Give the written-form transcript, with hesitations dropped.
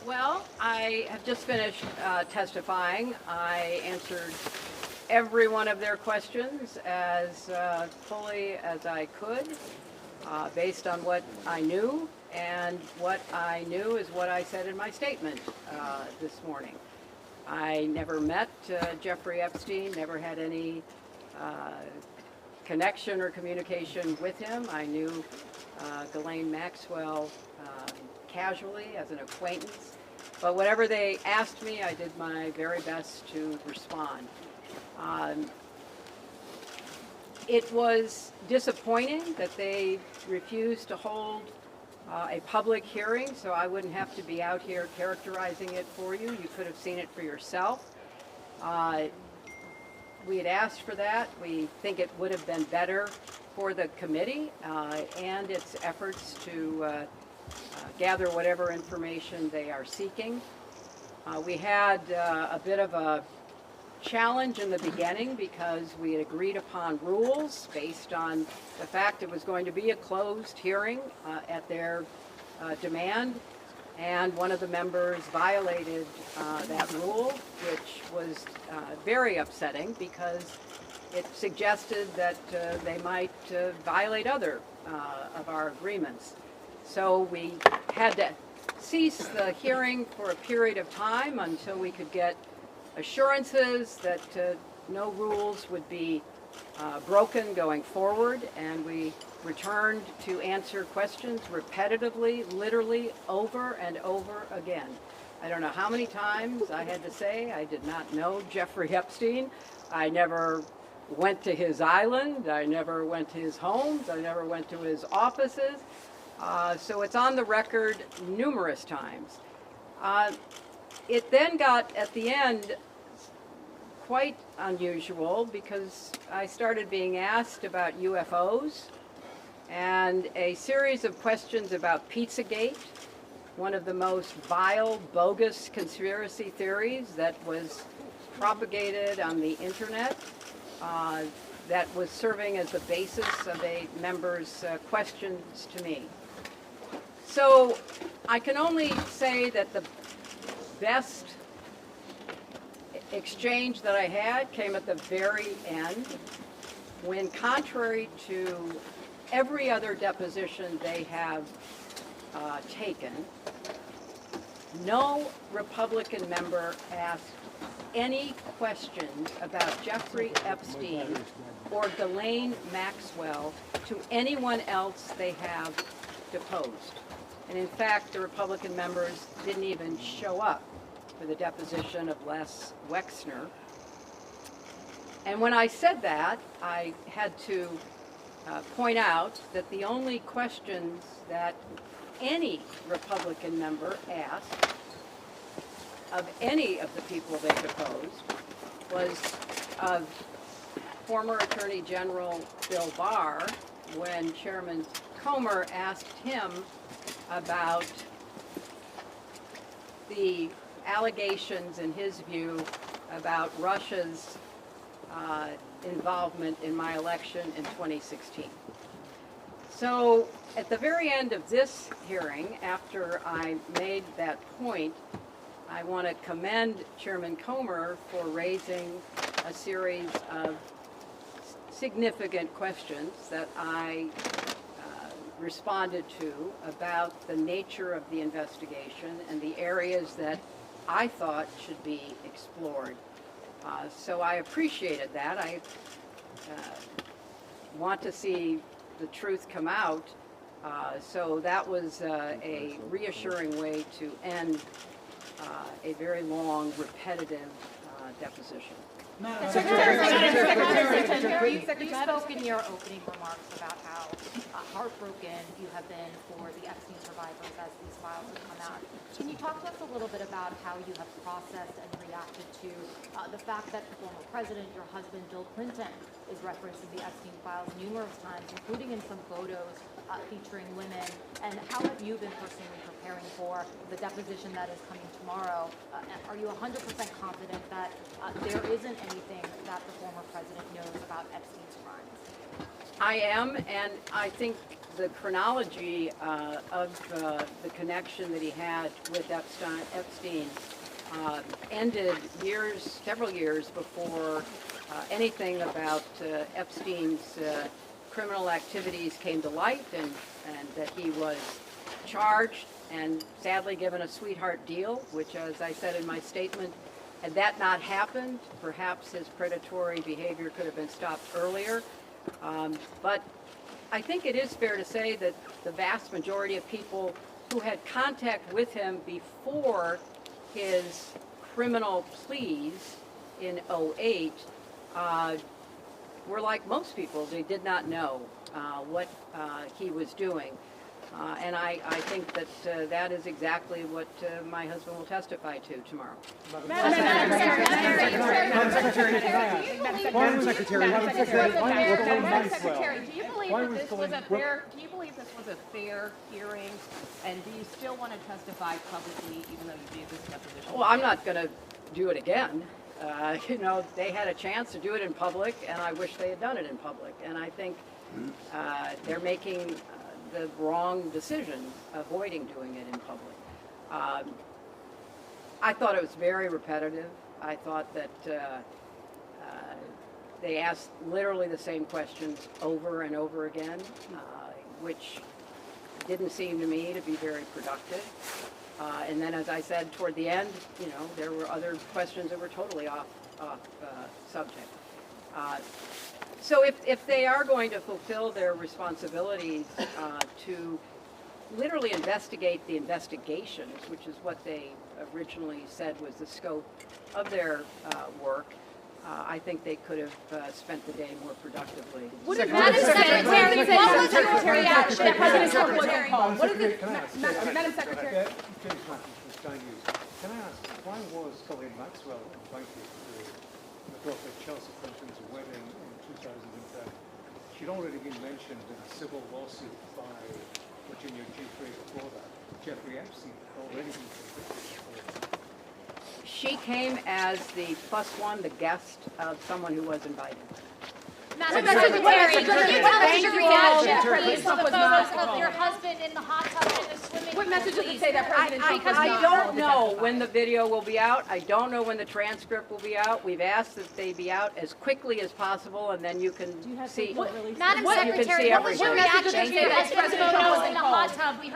Well, I have just finished testifying. I answered every one of their questions as fully as I could, based on what I knew, and what I knew is what I said in my statement this morning. I never met Jeffrey Epstein, never had any connection or communication with him. I knew Ghislaine Maxwell casually as an acquaintance. But whatever they asked me, I did my very best to respond. It was disappointing that they refused to hold a public hearing, so I wouldn't have to be out here characterizing it for you. You could have seen it for yourself. We had asked for that. We think it would have been better for the committee and its efforts to gather whatever information they are seeking. We had a bit of a challenge in the beginning because we had agreed upon rules based on the fact it was going to be a closed hearing at their demand, and one of the members violated that rule, which was very upsetting because it suggested that they might violate other of our agreements. So we had to cease the hearing for a period of time until we could get assurances that no rules would be broken going forward, and we returned to answer questions repetitively, literally over and over again. I don't know how many times I had to say I did not know Jeffrey Epstein. I never went to his island. I never went to his homes. I never went to his offices. So it's on the record numerous times. It then got, at the end, quite unusual because I started being asked about UFOs and a series of questions about Pizzagate, one of the most vile, bogus conspiracy theories that was propagated on the internet, that was serving as the basis of a member's questions to me. So I can only say that the best exchange that I had came at the very end, when, contrary to every other deposition they have taken, no Republican member asked any questions about Jeffrey Epstein or Ghislaine Maxwell to anyone else they have deposed. And in fact, the Republican members didn't even show up for the deposition of Les Wexner. And when I said that, I had to point out that the only questions that any Republican member asked of any of the people they deposed was of former Attorney General Bill Barr, when Chairman Comer asked him about the allegations, in his view, about Russia's involvement in my election in 2016. So at the very end of this hearing, after I made that point, I want to commend Chairman Comer for raising a series of significant questions that I responded to about the nature of the investigation and the areas that I thought should be explored. So I appreciated that. I want to see the truth come out. So that was a reassuring way to end a very long, repetitive deposition. Secretary, you spoke in your opening remarks about how heartbroken you have been for the Epstein survivors as these files have come out. Can you talk to us a little bit about how you have processed and reacted to the fact that the former president, your husband, Bill Clinton, is referencing the Epstein files numerous times, including in some photos featuring women, and how have you been personally preparing for the deposition that is coming tomorrow? Are you 100% confident that there isn't anything that the former president knows about Epstein's crimes? I am, and I think the chronology of the connection that he had with Epstein ended several years before anything about Epstein's criminal activities came to light, and that he was charged and sadly given a sweetheart deal, which, as I said in my statement, had that not happened, perhaps his predatory behavior could have been stopped earlier. But I think it is fair to say that the vast majority of people who had contact with him before his criminal pleas in '08 were like most people. They did not know what he was doing. And I think that that is exactly what my husband will testify to tomorrow. Madam Secretary, do you believe this was a fair hearing, and do you still want to testify publicly, even though you gave this deposition? Well, I'm not going to do it again. You know, they had a chance to do it in public, and I wish they had done it in public. And I think they're making the wrong decision, avoiding doing it in public. I thought it was very repetitive. I thought that they asked literally the same questions over and over again, which didn't seem to me to be very productive. And then, as I said, toward the end, you know, there were other questions that were totally off subject. So if they are going to fulfill their responsibilities to literally investigate the investigations, which is what they originally said was the scope of their work, I think they could have spent the day more productively. Madam Secretary, what was your reaction to President Trump's Madam Secretary, Madam Secretary. Can I ask, why was Colleen Maxwell invited to the daughter Chelsea Clinton's wedding in 2010? She'd already been mentioned in a civil lawsuit by Virginia Giuffre before that. Jeffrey Epstein had already been convicted before. She came as the +1, the guest of someone who was invited. Madam Secretary, can you tell us your reaction, please, to the photos of your husband in the hot tub in the swimming pool? What message does it say that President Trump was I not don't called to know testify? when the video will be out. I don't know when the transcript will be out. We've asked that they be out as quickly as possible, and then you can see. Madam you can see Secretary, what was your everything. reaction to your husband's photos in the hot tub? We heard